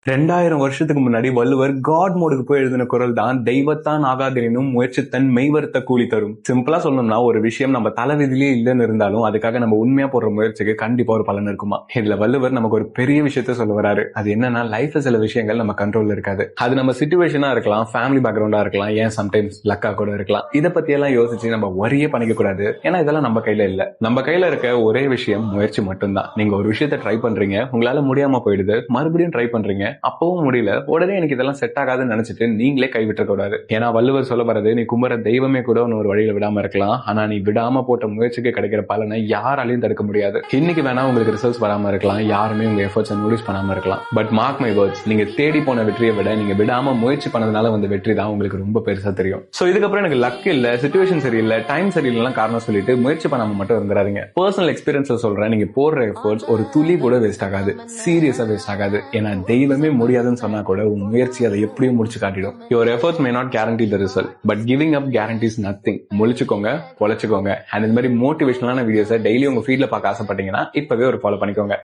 2000 வருஷத்துக்கு முன்னாடி வள்ளுவர் காட் மோடுக்கு போய் எழுதின குரல் தான் தெய்வத்தான் ஆகாதெனினும் முயற்சித்தன் மெய்வருத்த கூலி தரும். சிம்பிளா சொல்லணும்னா ஒரு விஷயம் நம்ம தலைவிதிலேயே இல்லைன்னு இருந்தாலும் அதுக்காக நம்ம உண்மையா போடுற முயற்சிக்கு கண்டிப்பா ஒரு பலன் இருக்குமா. இதுல வள்ளுவர் நமக்கு ஒரு பெரிய விஷயத்த சொல்ல வராரு. அது என்னன்னா, லைஃப்ல சில விஷயங்கள் நம்ம கண்ட்ரோல்ல இருக்காது. அது நம்ம சிச்சுவேஷனா இருக்கலாம், ஃபேமிலி பேக்ரவுண்டா இருக்கலாம், ஏன் சம்டைம்ஸ் லக்கா கூட இருக்கலாம். இதை பத்தி எல்லாம் யோசிச்சு நம்ம வரியே பண்ணிக்க கூடாது. ஏன்னா இதெல்லாம் நம்ம கையில இல்ல. நம்ம கையில இருக்க ஒரே விஷயம் முயற்சி மட்டும்தான். நீங்க ஒரு விஷயத்த ட்ரை பண்றீங்க, உங்களால முடியாம போயிடுது, மறுபடியும் ட்ரை பண்றீங்க, அப்பவும் முடியல, உடனே எனக்கு இதெல்லாம் செட் ஆகாதுன்னு நினைச்சிட்டு நீங்களே கைவிட்ட கூடாது. ஏன்னா வள்ளுவர் சொல்ல வர்றது, நீ கும்புற தெய்வமே கூட ஒரு வழியில விடாம இருக்கலாம், ஆனா நீ விடாம போட்ட முயற்சிக்கு கிடைக்கிற பலனை யாராலையும் தடுக்க முடியாது. இன்னைக்கு வேணா உங்களுக்கு ரிசல்ட்ஸ் வராம இருக்கலாம், யாருமே உங்க எஃபர்ட்ஸ் நோட்டீஸ் பண்ணாம இருக்கலாம், பட் மார்க் மை வேர்ட்ஸ், நீங்க தேடி போன வெற்றியை விட நீங்க விடாம முயற்சி பண்ணதுனால வந்த வெற்றி தான் உங்களுக்கு ரொம்ப பெருசா தெரியும். சோ இதுக்கப்புறம் எனக்கு லக் இல்ல, சிச்சுவேஷன் சரியில்லை, டைம் சரியில்லை காரணம் சொல்லிட்டு முயற்சி பண்ணாம மட்டும் இருந்துறாதீங்க. பர்சனல் எக்ஸ்பீரியன்ஸ்ல சொல்றேன், நீங்க போடுற எஃபர்ட்ஸ் ஒரு துளி கூட வேஸ்ட் ஆகாது, சீரியஸா வேஸ்ட் ஆகாது. ஏன்னா தெய்வமே முடியாதுன்னு சொன்னா கூட உன் முயற்சி அதை எப்படியும் முடிச்சு காட்டிடும். Your efforts may not guarantee the result, but giving up guarantees nothing. முழிச்சுக்கோங்க, பொழைச்சுக்கோங்க. அண்ட் இந்த மாதிரி மோட்டிவேஷனலான வீடியோஸை டெய்லி உங்க ஃபீல்ட்ல பார்க்க ஆசைப்பட்டீங்கன்னா இப்பவே ஒரு ஃபாலோ பண்ணிக்கோங்க.